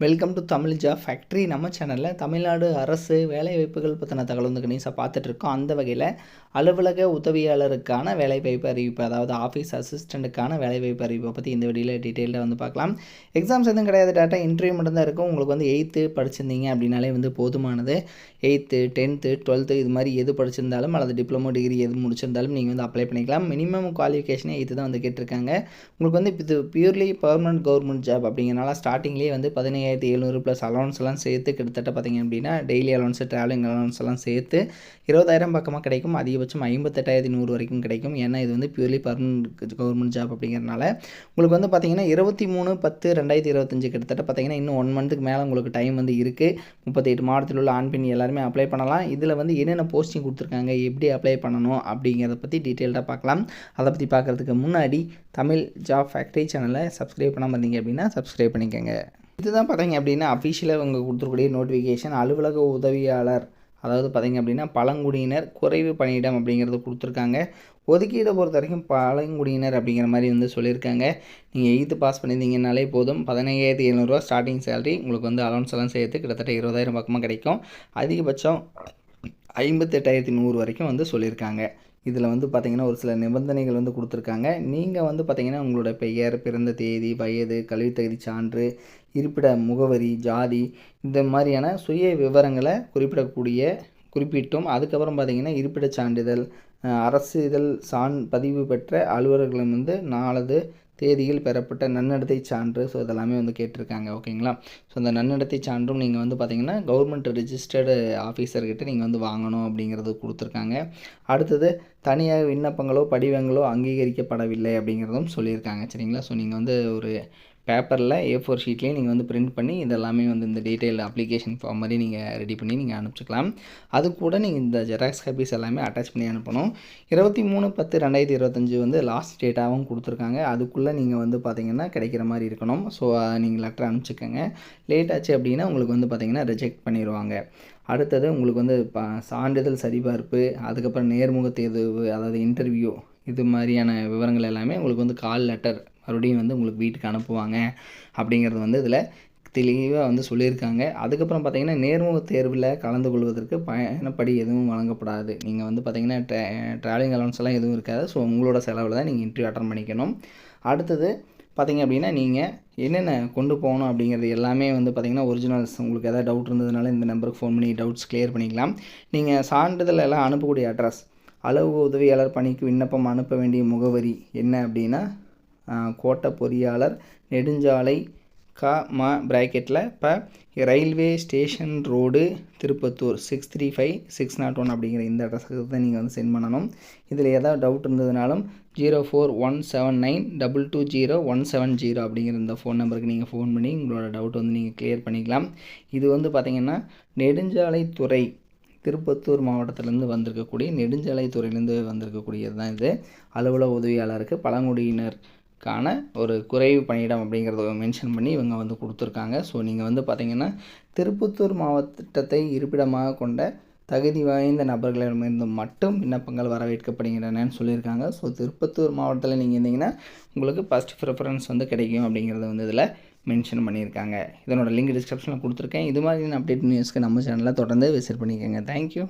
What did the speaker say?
Welcome to Tamil job factory. நம்ம சேனலில் தமிழ்நாடு அரசு வேலைவாய்ப்புகள் பற்றின தகவல் வந்து கணிசாக பார்த்துட்ருக்கோம். அந்த வகையில் அலுவலக உதவியாளருக்கான வேலைவாய்ப்பு அறிவிப்பு, அதாவது ஆஃபீஸ் அசிஸ்டண்ட்டுக்கான வேலைவாய்ப்பு அறிவிப்பை பற்றி இந்த வீடியோவில் டீட்டெயிலாக வந்து பார்க்கலாம். எக்ஸாம்ஸ் எதுவும் கிடையாது, டேட்டா இன்டர்வியூ மட்டும்தான் இருக்கும். உங்களுக்கு வந்து 8th படிச்சிருந்தீங்க அப்படின்னாலே வந்து போதுமானது. 8th 10th 12th இது மாதிரி எது படிச்சிருந்தாலும் அல்லது டிப்ளமோ டிகிரி எது முடிச்சிருந்தாலும் நீங்கள் வந்து அப்ளை பண்ணிக்கலாம். மினிமம் குவாலிஃபிகேஷனே 8th தான் வந்து கேட்டிருக்காங்க. உங்களுக்கு வந்து இது பியூர்லி பர்மனன்ட் கவர்மெண்ட் ஜாப் அப்படிங்கிறனால ஸ்டார்டிங்லேயே வந்து 15,700 ப்ளஸ் அலவன்ஸ் எல்லாம் சேர்த்து கிட்டத்தட்ட பார்த்திங்க அப்படின்னா டெய்லி அலவன்ஸு ட்ராவலிங் அலவன்ஸ் எல்லாம் சேர்த்து 20,000 பக்கமாக கிடைக்கும். அதிகபட்சம் 58,100 வரைக்கும் கிடைக்கும். ஏன்னா இது வந்து பியூர்லி பர்மனன்ட் கவர்மெண்ட் ஜாப் அப்படிங்கிறனால உங்களுக்கு வந்து பார்த்திங்கன்னா 23/10/2025 கிட்டத்தட்ட பார்த்திங்கன்னா இன்னும் 1 மந்த்துக்கு மேலே உங்களுக்கு டைம் வந்து இருக்குது. 38 மாவட்டத்தில் உள்ள ஆண் பெண் எல்லாருமே அப்ளை பண்ணலாம். இதில் வந்து என்னென்ன போஸ்டிங் கொடுத்துருக்காங்க, எப்படி அப்ளை பண்ணணும் அப்படிங்கிறத பற்றி டீட்டெயில்டாக பார்க்கலாம். அதை பற்றி பார்க்குறதுக்கு முன்னாடி தமிழ் ஜாப் ஃபேக்ட்ரி சேனலை சப்ஸ்கிரைப் பண்ணாமல் இருந்தீங்க அப்படின்னா சப்ஸ்கிரைப் பண்ணிக்கோங்க. இதுதான் பார்த்திங்க அப்படின்னா அஃபிஷியலாக அவங்க கொடுத்துருக்கூடிய நோட்டிஃபிகேஷன். அலுவலக உதவியாளர், அதாவது பார்த்திங்க அப்படின்னா பழங்குடியினர் குறைவு பணியிடம் அப்படிங்கிறது கொடுத்துருக்காங்க. ஒதுக்கீடை பொறுத்த வரைக்கும் பழங்குடியினர் அப்படிங்கிற மாதிரி வந்து சொல்லியிருக்காங்க. நீங்கள் 8th பாஸ் பண்ணியிருந்தீங்கனாலே போதும். 15,700 ஸ்டார்டிங் சேலரி. உங்களுக்கு வந்து அலவன்ஸ் எல்லாம் சேர்த்து கிட்டத்தட்ட 20,000 பக்கமாக கிடைக்கும். அதிகபட்சம் 58,100 வரைக்கும் வந்து சொல்லியிருக்காங்க. இதில் வந்து பார்த்திங்கன்னா ஒரு சில நிபந்தனைகள் வந்து கொடுத்துருக்காங்க. நீங்கள் வந்து பார்த்திங்கன்னா உங்களோட பெயர், பிறந்த தேதி, வயது, கல்வித் தகுதி சான்று, இருப்பிட முகவரி, ஜாதி இந்த மாதிரியான சுய விவரங்களை குறிப்பிட்டும் அதுக்கப்புறம் பார்த்திங்கன்னா இருப்பிடச் சான்றிதழ், அரசு இதழ் பதிவு பெற்ற அலுவலர்களும் வந்து 4 தேதியில் பெறப்பட்ட நன்னடத்தை சான்று. ஸோ இதெல்லாமே வந்து கேட்டிருக்காங்க. ஓகேங்களா? ஸோ அந்த நன்னடத்தை சான்றும் நீங்கள் வந்து பார்த்திங்கன்னா கவர்மெண்ட் ரிஜிஸ்டர்டு ஆஃபீஸர்கிட்ட நீங்கள் வந்து வாங்கணும் அப்படிங்கிறது கொடுத்துருக்காங்க. அடுத்தது தனியாக விண்ணப்பங்களோ படிவங்களோ அங்கீகரிக்கப்படவில்லை அப்படிங்கிறதும் சொல்லியிருக்காங்க. சரிங்களா? ஸோ நீங்கள் வந்து ஒரு பேப்பரில் A4 ஷீட்லேயும் நீங்கள் வந்து பிரிண்ட் பண்ணி இதெல்லாமே வந்து இந்த டீட்டெயில் அப்ளிகேஷன் ஃபார்ம் மாதிரி நீங்கள் ரெடி பண்ணி நீங்கள் அனுப்பிச்சிக்கலாம். அது கூட நீங்கள் இந்த ஜெராக்ஸ் காப்பீஸ் எல்லாமே அட்டாச் பண்ணி அனுப்பணும். 23/10/2025 வந்து லாஸ்ட் டேட்டாகவும் கொடுத்துருக்காங்க. அதுக்குள்ளே நீங்கள் வந்து பார்த்திங்கன்னா கிடைக்கிற மாதிரி இருக்கணும். ஸோ நீங்கள் லெட்டர் அனுப்பிச்சிக்கோங்க. லேட் ஆச்சு அப்படின்னா உங்களுக்கு வந்து பார்த்திங்கன்னா ரிஜெக்ட் பண்ணிடுவாங்க. அடுத்தது உங்களுக்கு வந்து சான்றிதழ் சரிபார்ப்பு, அதுக்கப்புறம் நேர்முக தேர்வு, அதாவது இன்டர்வியூ, இது மாதிரியான விவரங்கள் எல்லாமே உங்களுக்கு வந்து கால் லெட்டர் மறுபடியும் வந்து உங்களுக்கு வீட்டுக்கு அனுப்புவாங்க அப்படிங்கிறது வந்து இதில் தெளிவாக வந்து சொல்லியிருக்காங்க. அதுக்கப்புறம் பார்த்திங்கன்னா நேர்முக தேர்வில் கலந்து கொள்வதற்கு பயணப்படி எதுவும் வழங்கப்படாது. நீங்கள் வந்து பார்த்திங்கன்னா ட்ராவலிங் அலவன்ஸ் எல்லாம் எதுவும் இருக்காது. ஸோ உங்களோட செலவில் தான் நீங்கள் இன்டர்வியூ அட்டன் பண்ணிக்கணும். அடுத்தது பார்த்திங்க அப்படின்னா நீங்கள் என்னென்ன கொண்டு போகணும் அப்படிங்கிறது எல்லாமே வந்து பார்த்திங்கன்னா ஒரிஜினல்ஸ். உங்களுக்கு எதாவது டவுட் இருந்ததுனால இந்த நம்பருக்கு ஃபோன் பண்ணி டவுட்ஸ் கிளியர் பண்ணிக்கலாம். நீங்கள் சான்றிதழ் எல்லாம் அனுப்பக்கூடிய அட்ரஸ், அலுவலக உதவியாளர் பணிக்கு விண்ணப்பம் அனுப்ப வேண்டிய முகவரி என்ன அப்படின்னா கோட்ட பொறியாளர், நெடுஞ்சாலை பிராக்கெட்டில் ரயில்வே ஸ்டேஷன் ரோடு, திருப்பத்தூர் 635601 அப்படிங்கிற இந்த அட்ரஸுக்கு தான் நீங்கள் வந்து சென்ட் பண்ணணும். இதில் ஏதாவது டவுட் இருந்ததுனாலும் 041792200170 அப்படிங்கிற இந்த ஃபோன் நம்பருக்கு நீங்கள் ஃபோன் பண்ணி உங்களோட டவுட் வந்து நீங்கள் கிளியர் பண்ணிக்கலாம். இது வந்து பார்த்திங்கன்னா நெடுஞ்சாலைத்துறை திருப்பத்தூர் மாவட்டத்திலேருந்து வந்திருக்கக்கூடிய நெடுஞ்சாலைத்துறையிலேருந்து வந்திருக்கக்கூடியது தான் இது. அலுவலக உதவியாளருக்கு பழங்குடியினருக்கான ஒரு குறைவு பணியிடம் அப்படிங்கிறத மென்ஷன் பண்ணி இவங்க வந்து கொடுத்துருக்காங்க. ஸோ நீங்கள் வந்து பார்த்திங்கன்னா திருப்பத்தூர் மாவட்டத்தை இருப்பிடமாக கொண்ட தகுதி வாய்ந்த நபர்களிடமிருந்து மட்டும் விண்ணப்பங்கள் வரவேற்கப்படுகின்றனன்னு சொல்லியிருக்காங்க. ஸோ திருப்பத்தூர் மாவட்டத்தில் நீங்கள் இருந்தீங்கன்னா உங்களுக்கு ஃபஸ்ட் ப்ரிஃபரன்ஸ் வந்து கிடைக்கும் அப்படிங்கிறத வந்து இதில் மென்ஷன் பண்ணியிருக்காங்க. இதனோட லிங்க் டிஸ்கிரிப்ஷனில் கொடுத்துருக்கேன். இது மாதிரி அப்டேட் நியூஸ்க்கு நம்ம சேனலில் தொடர்ந்து விசிட் பண்ணிக்கோங்க. தேங்க்யூ.